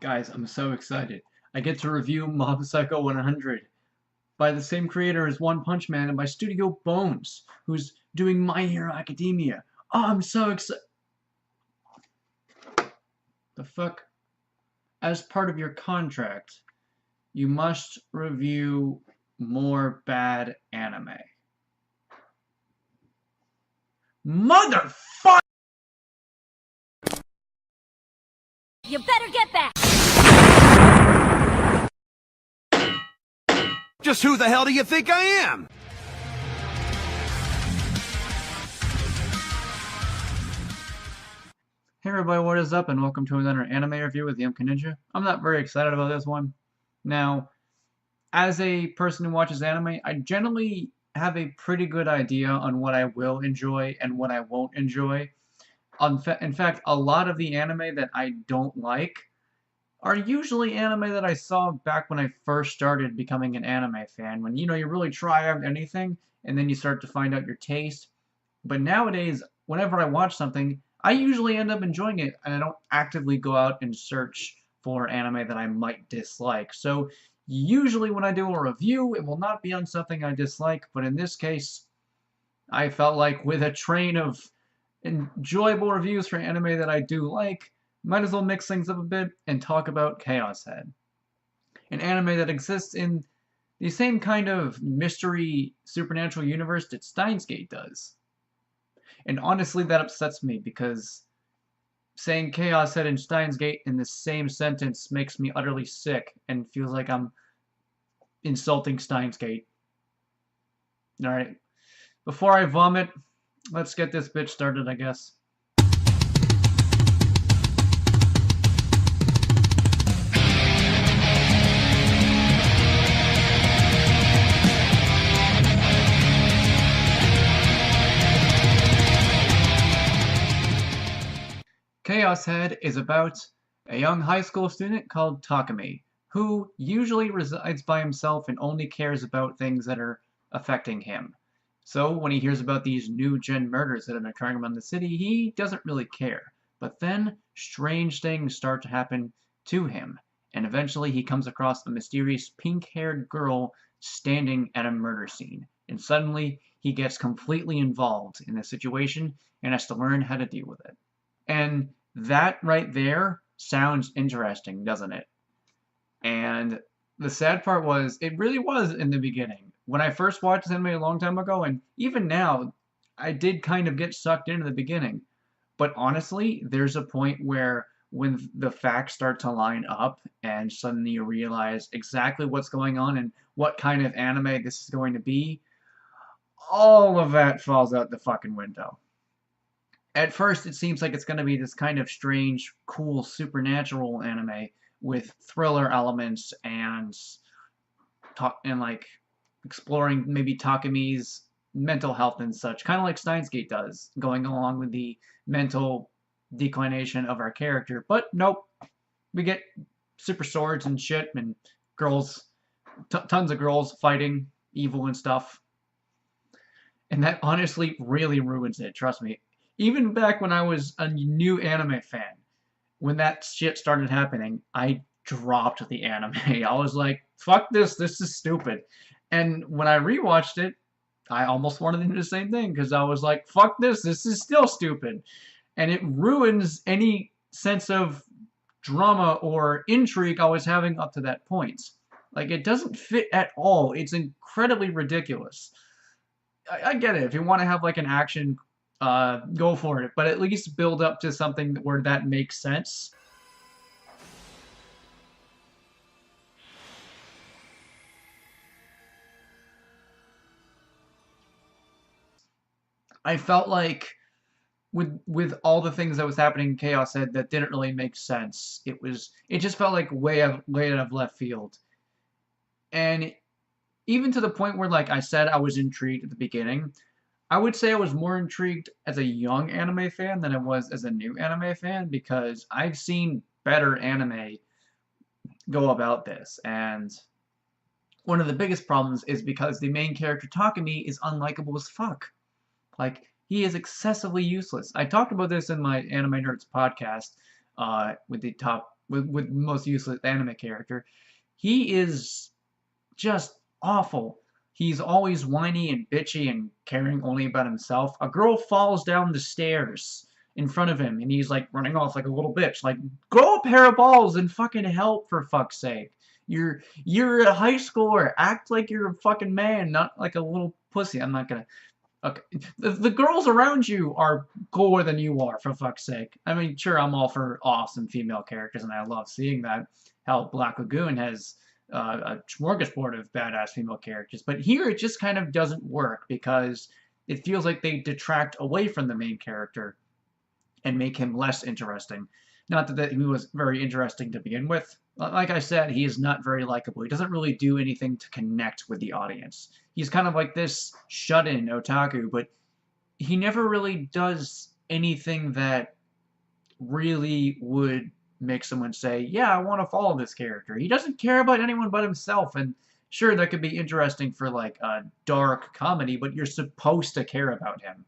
Guys, I'm so excited. I get to review Mob Psycho 100 by the same creator as One Punch Man and by Studio Bones, who's doing My Hero Academia. Oh, I'm so excited. The fuck? As part of your contract, you must review more bad anime. Motherfucker! You better get back! Just who the hell do you think I am? Hey everybody, what is up, and welcome to another anime review with TheMKninja. I'm not very excited about this one. Now, as a person who watches anime, I generally have a pretty good idea on what I will enjoy and what I won't enjoy. In fact, a lot of the anime that I don't like are usually anime that I saw back when I first started becoming an anime fan. When, you really try out anything, and then you start to find out your taste. But nowadays, whenever I watch something, I usually end up enjoying it, and I don't actively go out and search for anime that I might dislike. So usually when I do a review, it will not be on something I dislike, but in this case, I felt like with a train of enjoyable reviews for anime that I do like, might as well mix things up a bit and talk about Chaos Head, an anime that exists in the same kind of mystery supernatural universe that Steins Gate does. And honestly, that upsets me because saying Chaos Head and Steins Gate in the same sentence makes me utterly sick and feels like I'm insulting Steins Gate. Alright, before I vomit, let's get this bitch started, I guess. Chaos Head is about a young high school student called Takumi, who usually resides by himself and only cares about things that are affecting him. So when he hears about these new-gen murders that have been occurring around the city, he doesn't really care. But then strange things start to happen to him, and eventually he comes across a mysterious pink-haired girl standing at a murder scene. And suddenly he gets completely involved in the situation and has to learn how to deal with it. And that right there sounds interesting, doesn't it? And the sad part was, it really was in the beginning. When I first watched this anime a long time ago, and even now, I did kind of get sucked into the beginning. But honestly, there's a point where when the facts start to line up, and suddenly you realize exactly what's going on and what kind of anime this is going to be, all of that falls out the fucking window. At first, it seems like it's going to be this kind of strange, cool, supernatural anime with thriller elements and like exploring maybe Takumi's mental health and such, kind of like Steins Gate does, going along with the mental declination of our character. But nope, we get super swords and shit and girls, tons of girls fighting evil and stuff. And that honestly really ruins it, trust me. Even back when I was a new anime fan, when that shit started happening, I dropped the anime. I was like, fuck this is stupid. And when I rewatched it, I almost wanted to do the same thing, because I was like, fuck this is still stupid. And it ruins any sense of drama or intrigue I was having up to that point. Like, it doesn't fit at all. It's incredibly ridiculous. I get it. If you want to have like an action, go for it, but at least build up to something where that makes sense. I felt like with all the things that was happening in Chaos Head that didn't really make sense. It just felt like way out of left field. And even to the point where, like I said, I was intrigued at the beginning. I would say I was more intrigued as a young anime fan than I was as a new anime fan, because I've seen better anime go about this. And one of the biggest problems is because the main character, Takumi, is unlikable as fuck. Like, he is excessively useless. I talked about this in my Anime Nerds podcast with the top with most useless anime character. He is just awful. He's always whiny and bitchy and caring only about himself. A girl falls down the stairs in front of him, and he's like running off like a little bitch. Like, grow a pair of balls and fucking help, for fuck's sake. You're a high schooler. Act like you're a fucking man, not like a little pussy. I'm not gonna. Okay, the girls around you are cooler than you are, for fuck's sake. I mean, sure, I'm all for awesome female characters, and I love seeing that. Hell, Black Lagoon has a smorgasbord of badass female characters, but here it just kind of doesn't work because it feels like they detract away from the main character and make him less interesting. Not that he was very interesting to begin with. Like I said, he is not very likable. He doesn't really do anything to connect with the audience. He's kind of like this shut-in otaku, but he never really does anything that really would make someone say, yeah, I want to follow this character. He doesn't care about anyone but himself, and sure, that could be interesting for like a dark comedy, but you're supposed to care about him.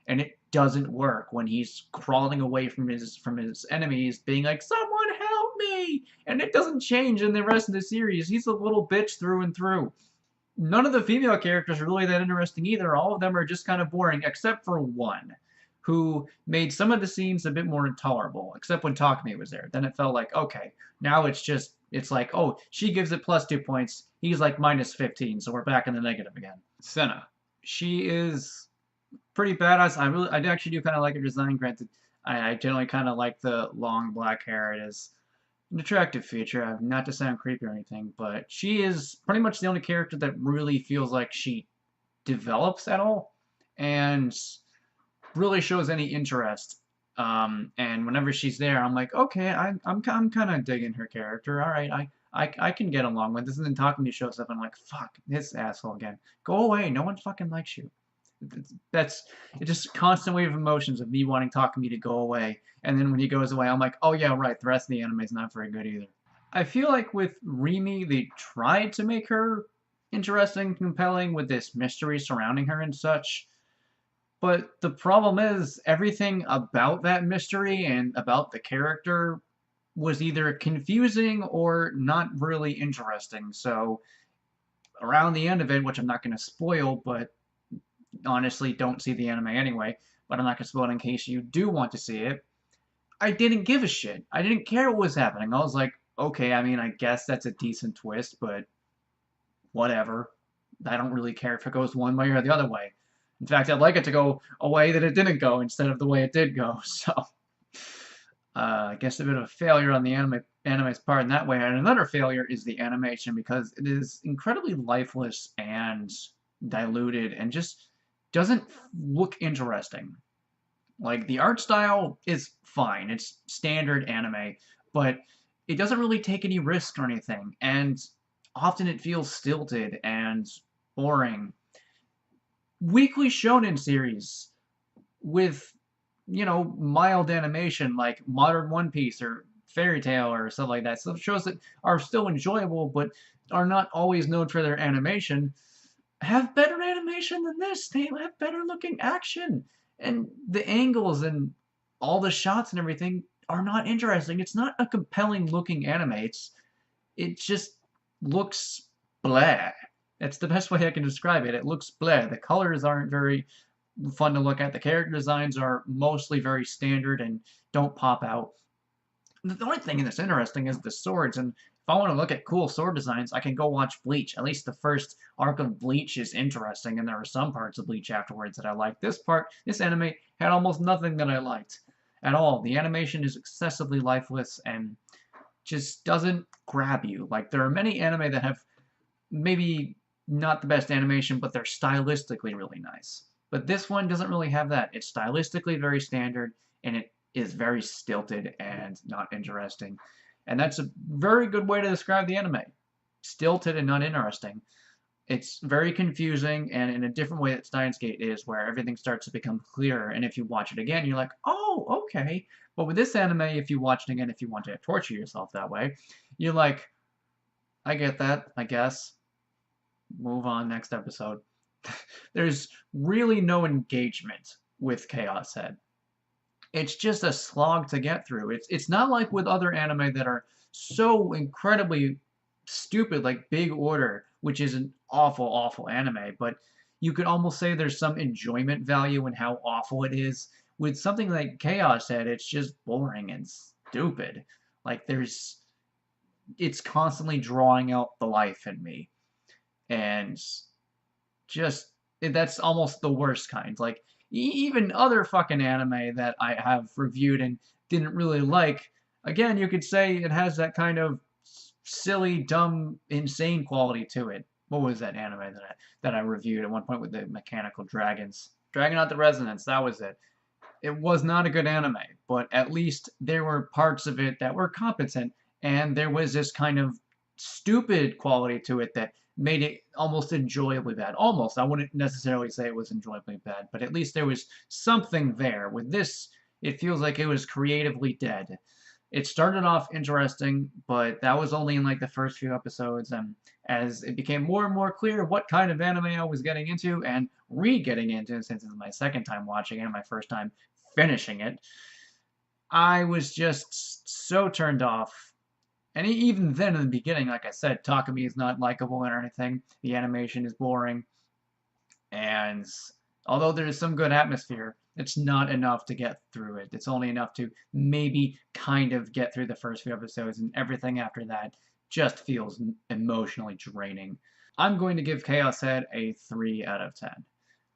And it doesn't work when he's crawling away from his enemies, being like, someone help me! And it doesn't change in the rest of the series. He's a little bitch through and through. None of the female characters are really that interesting either. All of them are just kind of boring, except for one, who made some of the scenes a bit more intolerable, except when Takumi was there. Then it felt like, okay, now it's like, oh, she gives it plus 2 points, he's like minus 15, so we're back in the negative again. Senna. She is pretty badass. I actually do kind of like her design. Granted, I generally kind of like the long black hair. It is an attractive feature. Not to sound creepy or anything, but she is pretty much the only character that really feels like she develops at all and really shows any interest. And whenever she's there, I'm like, okay, I'm kind of digging her character. All right, I can get along with this. And then Takumi shows up, and I'm like, fuck, this asshole again. Go away. No one fucking likes you. It's just a constant wave of emotions of me wanting Takumi to go away, and then when he goes away, I'm like, oh yeah, right, the rest of the anime is not very good either. I feel like with Rimi, they tried to make her interesting, compelling with this mystery surrounding her and such, but the problem is everything about that mystery and about the character was either confusing or not really interesting. So around the end of it, which I'm not going to spoil, but honestly don't see the anime anyway, but I'm not going to spoil it in case you do want to see it. I didn't give a shit. I didn't care what was happening. I was like, okay, I mean, I guess that's a decent twist, but whatever. I don't really care if it goes one way or the other way. In fact, I'd like it to go a way that it didn't go instead of the way it did go. So, I guess a bit of a failure on the anime's part in that way. And another failure is the animation because it is incredibly lifeless and diluted and just doesn't look interesting. Like, the art style is fine. It's standard anime, but it doesn't really take any risk or anything, and often it feels stilted and boring. Weekly shonen series with, mild animation like Modern One Piece or Fairy Tail or stuff like that. So shows that are still enjoyable but are not always known for their animation have better animation than this. They have better looking action. And the angles and all the shots and everything are not interesting. It's not a compelling looking anime. It just looks blah. That's the best way I can describe it. It looks blah. The colors aren't very fun to look at. The character designs are mostly very standard and don't pop out. The only thing that's interesting is the swords, and if I want to look at cool sword designs, I can go watch Bleach. At least the first arc of Bleach is interesting, and there are some parts of Bleach afterwards that I like. This anime had almost nothing that I liked at all. The animation is excessively lifeless and just doesn't grab you. Like, there are many anime that have maybe not the best animation, but they're stylistically really nice. But this one doesn't really have that. It's stylistically very standard, and it is very stilted and not interesting. And that's a very good way to describe the anime. Stilted and not interesting. It's very confusing, and in a different way that Steins Gate is, where everything starts to become clearer, and if you watch it again, you're like, oh, okay. But with this anime, if you watch it again, if you want to torture yourself that way, you're like, I get that, I guess. Move on, next episode. There's really no engagement with Chaos Head. it's just a slog to get through. It's not like with other anime that are so incredibly stupid, like Big Order, which is an awful, awful anime, but you could almost say there's some enjoyment value in how awful it is. With something like Chaos Head, it's just boring and stupid. Like it's constantly drawing out the life in me, and just that's almost the worst kind. Like even other fucking anime that I have reviewed and didn't really like, again, you could say it has that kind of silly, dumb, insane quality to it. What was that anime that I reviewed at one point with the mechanical dragons? Dragon Out the Resonance, that was it. It was not a good anime, but at least there were parts of it that were competent, and there was this kind of stupid quality to it that made it almost enjoyably bad. Almost. I wouldn't necessarily say it was enjoyably bad, but at least there was something there. With this, it feels like it was creatively dead. It started off interesting, but that was only in like the first few episodes, and as it became more and more clear what kind of anime I was getting into and re-getting into, since it's my second time watching it and my first time finishing it, I was just so turned off. And even then, in the beginning, like I said, Takumi is not likable or anything. The animation is boring. And although there is some good atmosphere, it's not enough to get through it. It's only enough to maybe kind of get through the first few episodes, and everything after that just feels emotionally draining. I'm going to give Chaos Head a 3 out of 10.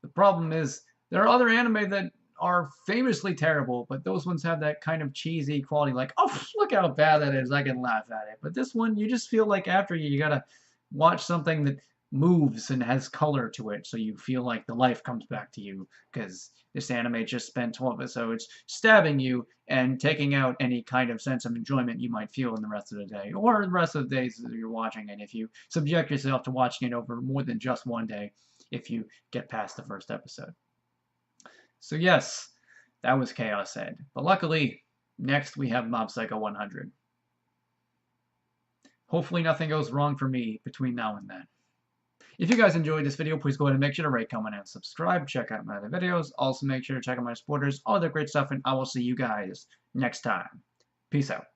The problem is, there are other anime that are famously terrible, but those ones have that kind of cheesy quality, like, oh, look how bad that is, I can laugh at it. But this one, you just feel like after you gotta watch something that moves and has color to it, so you feel like the life comes back to you, because this anime just spent 12 episodes stabbing you and taking out any kind of sense of enjoyment you might feel in the rest of the day, or the rest of the days that you're watching it, if you subject yourself to watching it over more than just one day, if you get past the first episode. So yes, that was Chaos Head. But luckily, next we have Mob Psycho 100. Hopefully nothing goes wrong for me between now and then. If you guys enjoyed this video, please go ahead and make sure to rate, comment, and subscribe. Check out my other videos. Also make sure to check out my supporters, all that great stuff, and I will see you guys next time. Peace out.